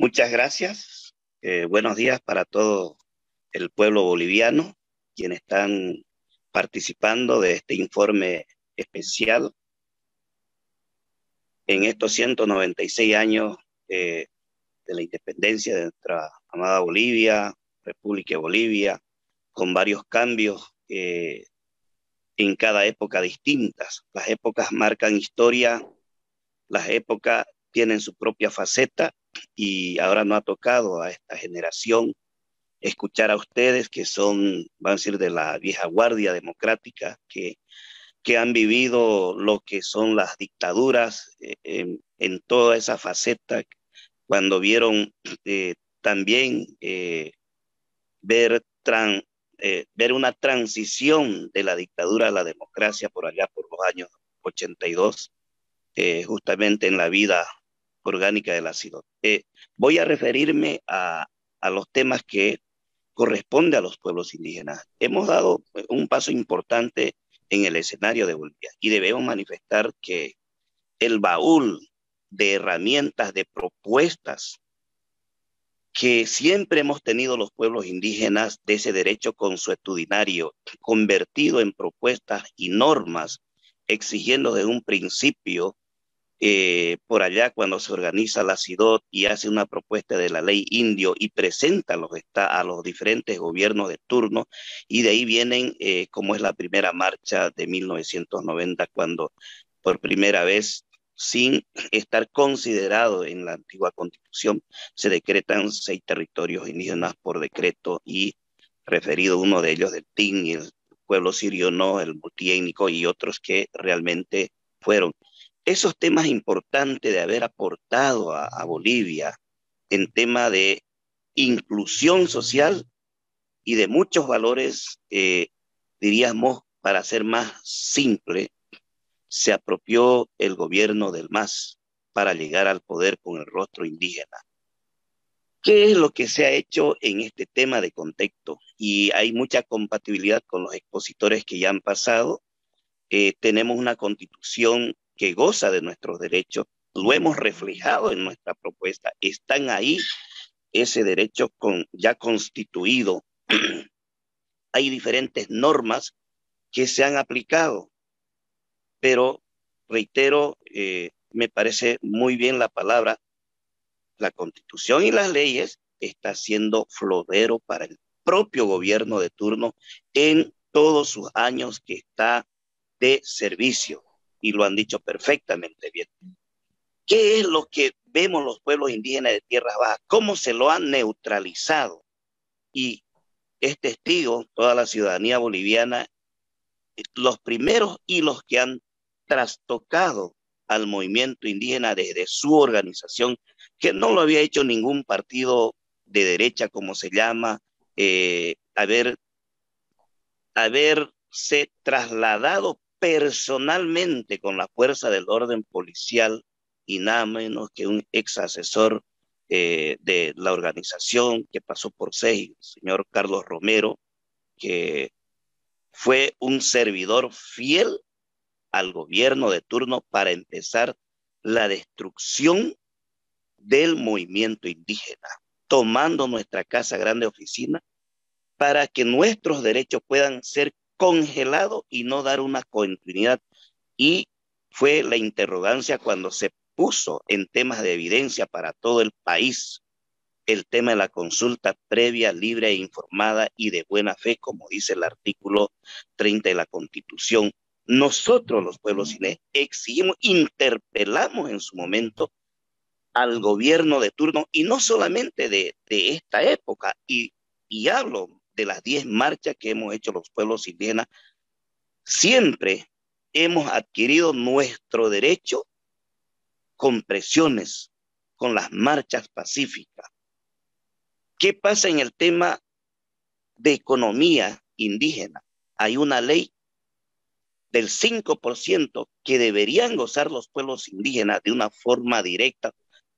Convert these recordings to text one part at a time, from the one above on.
Muchas gracias. Buenos días para todo el pueblo boliviano, quienes están participando de este informe especial en estos 196 años de la independencia de nuestra amada Bolivia, República de Bolivia, con varios cambios en cada época distintas. Las épocas marcan historia, las épocas tienen su propia faceta y ahora no ha tocado a esta generación escuchar a ustedes que son, van a decir, de la vieja guardia democrática, que han vivido lo que son las dictaduras en toda esa faceta, cuando vieron también ver, ver una transición de la dictadura a la democracia por allá por los años 82, justamente en la vida orgánica de la ciudad. Voy a referirme a los temas que corresponde a los pueblos indígenas. Hemos dado un paso importante en el escenario de Bolivia y debemos manifestar que el baúl de herramientas, de propuestas que siempre hemos tenido los pueblos indígenas de ese derecho consuetudinario convertido en propuestas y normas, exigiendo desde un principio por allá cuando se organiza la CIDOT y hace una propuesta de la ley indio y presenta a los diferentes gobiernos de turno, y de ahí vienen, como es la primera marcha de 1990, cuando por primera vez, sin estar considerado en la antigua constitución, se decretan 6 territorios indígenas por decreto, y referido uno de ellos del TIN y el pueblo sirio no, el multiétnico y otros que realmente fueron esos temas importantes de haber aportado a Bolivia en tema de inclusión social y de muchos valores, diríamos, para ser más simple, se apropió el gobierno del MAS para llegar al poder con el rostro indígena. ¿Qué es lo que se ha hecho en este tema de contexto? Y hay mucha compatibilidad con los expositores que ya han pasado. Tenemos una constitución que goza de nuestros derechos, lo hemos reflejado en nuestra propuesta, están ahí ese derecho ya constituido. Hay diferentes normas que se han aplicado, pero reitero, me parece muy bien la palabra, la constitución y las leyes está siendo florero para el propio gobierno de turno en todos sus años que está de servicio, y lo han dicho perfectamente bien. ¿Qué es lo que vemos los pueblos indígenas de tierras bajas? ¿Cómo se lo han neutralizado? Y es testigo toda la ciudadanía boliviana, los primeros y los que han trastocado al movimiento indígena desde su organización, que no lo había hecho ningún partido de derecha, como se llama, haberse trasladado personalmente con la fuerza del orden policial, y nada menos que un ex asesor de la organización que pasó por SEI, el señor Carlos Romero, que fue un servidor fiel al gobierno de turno para empezar la destrucción del movimiento indígena, tomando nuestra Casa Grande Oficina para que nuestros derechos puedan ser congelados y no dar una continuidad. Y fue la interrogancia cuando se puso en temas de evidencia para todo el país el tema de la consulta previa, libre e informada y de buena fe, como dice el artículo 30 de la Constitución. Nosotros, los pueblos indígenas, exigimos, interpelamos en su momento al gobierno de turno, y no solamente de esta época, y hablo de las 10 marchas que hemos hecho los pueblos indígenas, siempre hemos adquirido nuestro derecho con presiones, con las marchas pacíficas. ¿Qué pasa en el tema de economía indígena? Hay una ley del 5% que deberían gozar los pueblos indígenas de una forma directa,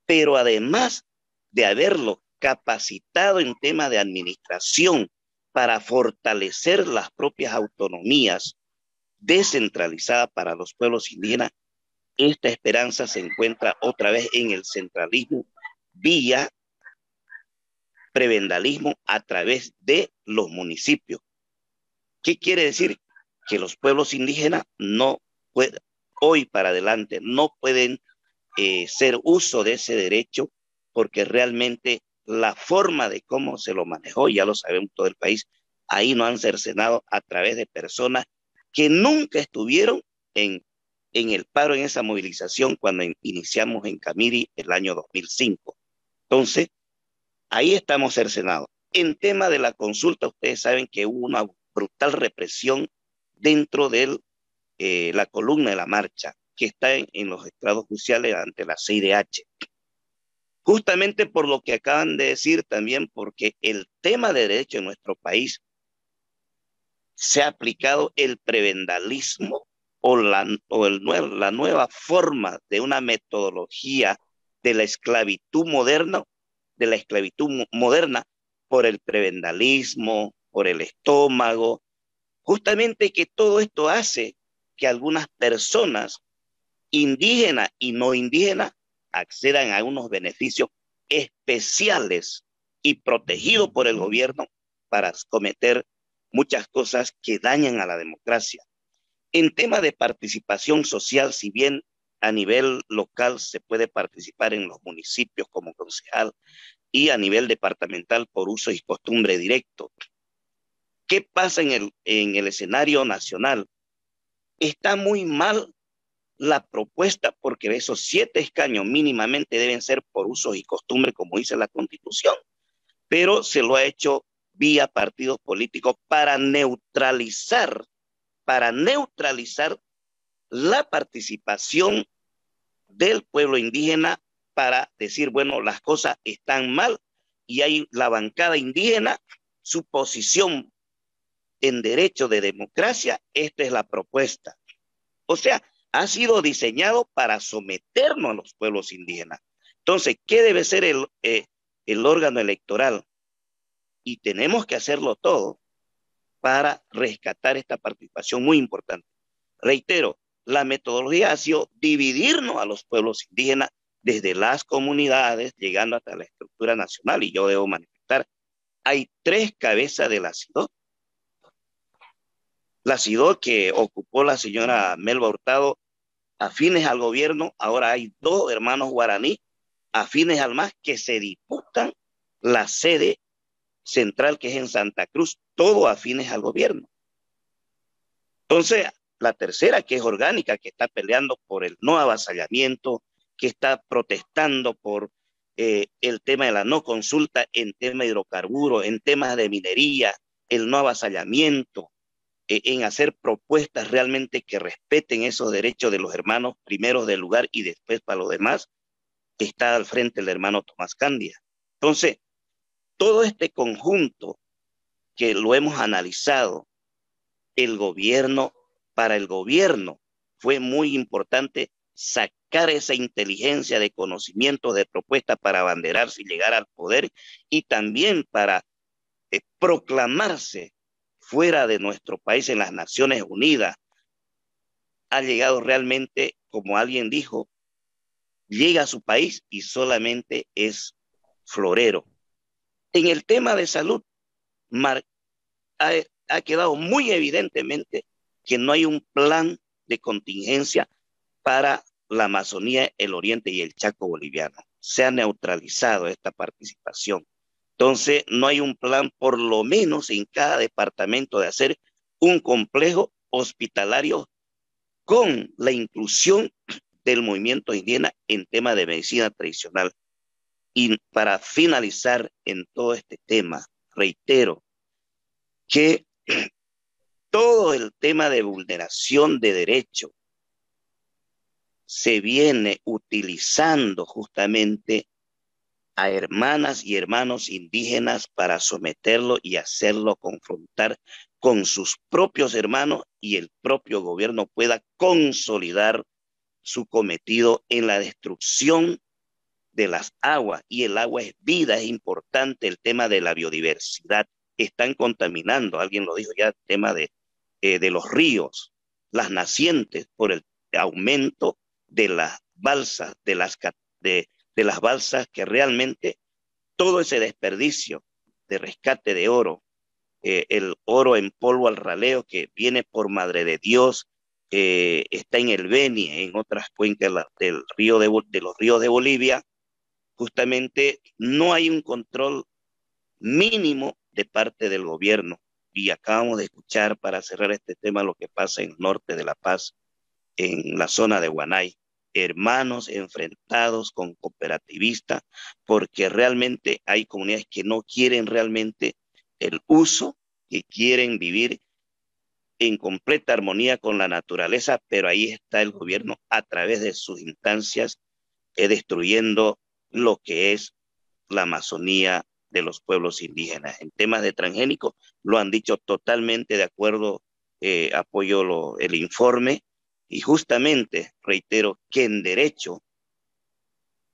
pero además de haberlo capacitado en tema de administración para fortalecer las propias autonomías descentralizadas para los pueblos indígenas, esta esperanza se encuentra otra vez en el centralismo vía prebendalismo a través de los municipios. ¿Qué quiere decir? Que los pueblos indígenas no pueden, hoy para adelante, no pueden hacer uso de ese derecho, porque realmente la forma de cómo se lo manejó, ya lo sabemos todo el país, ahí no han cercenado a través de personas que nunca estuvieron en el paro, en esa movilización, cuando iniciamos en Camiri el año 2005. Entonces, ahí estamos cercenados. En tema de la consulta, ustedes saben que hubo una brutal represión dentro de la columna de la marcha, que está en los estrados judiciales ante la CIDH. Justamente por lo que acaban de decir también, porque el tema de derecho en nuestro país se ha aplicado el prebendalismo la nueva forma de una metodología de la esclavitud moderna, por el prebendalismo, por el estómago, justamente que todo esto hace que algunas personas indígenas y no indígenas accedan a unos beneficios especiales y protegidos por el gobierno para cometer muchas cosas que dañan a la democracia. En tema de participación social, si bien a nivel local se puede participar en los municipios como concejal y a nivel departamental por uso y costumbre directo, ¿qué pasa en el escenario nacional? Está muy mal la propuesta, porque esos 7 escaños mínimamente deben ser por usos y costumbre, como dice la Constitución, pero se lo ha hecho vía partidos políticos para neutralizar la participación del pueblo indígena, para decir, bueno, las cosas están mal y hay la bancada indígena, su posición en derecho de democracia, esta es la propuesta. O sea, ha sido diseñado para someternos a los pueblos indígenas. Entonces, ¿qué debe ser el órgano electoral? Y tenemos que hacerlo todo para rescatar esta participación muy importante. Reitero, la metodología ha sido dividirnos a los pueblos indígenas desde las comunidades, llegando hasta la estructura nacional, y yo debo manifestar, hay 3 cabezas de la CIDO. La CIDO que ocupó la señora Melba Hurtado, afines al gobierno. Ahora hay 2 hermanos guaraní afines al MAS que se disputan la sede central, que es en Santa Cruz, todo afines al gobierno. Entonces, la tercera, que es orgánica, que está peleando por el no avasallamiento, que está protestando por el tema de la no consulta en tema de hidrocarburos, en temas de minería, el no avasallamiento, en hacer propuestas realmente que respeten esos derechos de los hermanos, primeros del lugar y después para los demás, está al frente el hermano Tomás Candia. Entonces, todo este conjunto que lo hemos analizado, para el gobierno fue muy importante sacar esa inteligencia de conocimientos, de propuestas para abanderarse y llegar al poder, y también para proclamarse fuera de nuestro país en las Naciones Unidas. Ha llegado realmente, como alguien dijo, llega a su país y solamente es florero. En el tema de salud, ha quedado muy evidentemente que no hay un plan de contingencia para la Amazonía, el Oriente y el Chaco boliviano. Se ha neutralizado esta participación. Entonces, no hay un plan, por lo menos en cada departamento, de hacer un complejo hospitalario con la inclusión del movimiento indígena en tema de medicina tradicional. Y para finalizar en todo este tema, reitero que todo el tema de vulneración de derechos se viene utilizando justamente a hermanas y hermanos indígenas para someterlo y hacerlo confrontar con sus propios hermanos, y el propio gobierno pueda consolidar su cometido en la destrucción de las aguas. Y el agua es vida, es importante el tema de la biodiversidad. Están contaminando, alguien lo dijo ya, el tema de los ríos, las nacientes, por el aumento de las balsas, de las balsas, que realmente todo ese desperdicio de rescate de oro, el oro en polvo al raleo que viene por Madre de Dios, está en el Beni, en otras cuencas del río de los ríos de Bolivia, justamente no hay un control mínimo de parte del gobierno. Y acabamos de escuchar, para cerrar este tema, lo que pasa en el norte de La Paz, en la zona de Guanay. Hermanos enfrentados con cooperativistas, porque realmente hay comunidades que no quieren realmente el uso, que quieren vivir en completa armonía con la naturaleza, pero ahí está el gobierno a través de sus instancias destruyendo lo que es la Amazonía de los pueblos indígenas. En temas de transgénicos lo han dicho totalmente de acuerdo, apoyo el informe y justamente reitero que en derecho,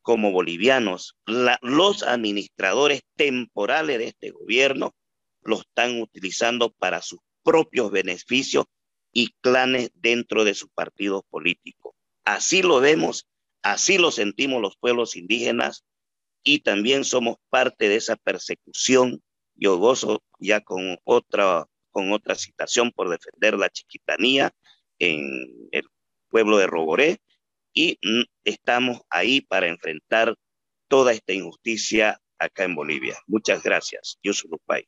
como bolivianos, los administradores temporales de este gobierno lo están utilizando para sus propios beneficios y clanes dentro de sus partidos políticos. Así lo vemos, así lo sentimos los pueblos indígenas y también somos parte de esa persecución. Yo gozo ya con otra citación por defender la chiquitanía en el pueblo de Roboré y estamos ahí para enfrentar toda esta injusticia acá en Bolivia. Muchas gracias. Yo soy Lupay.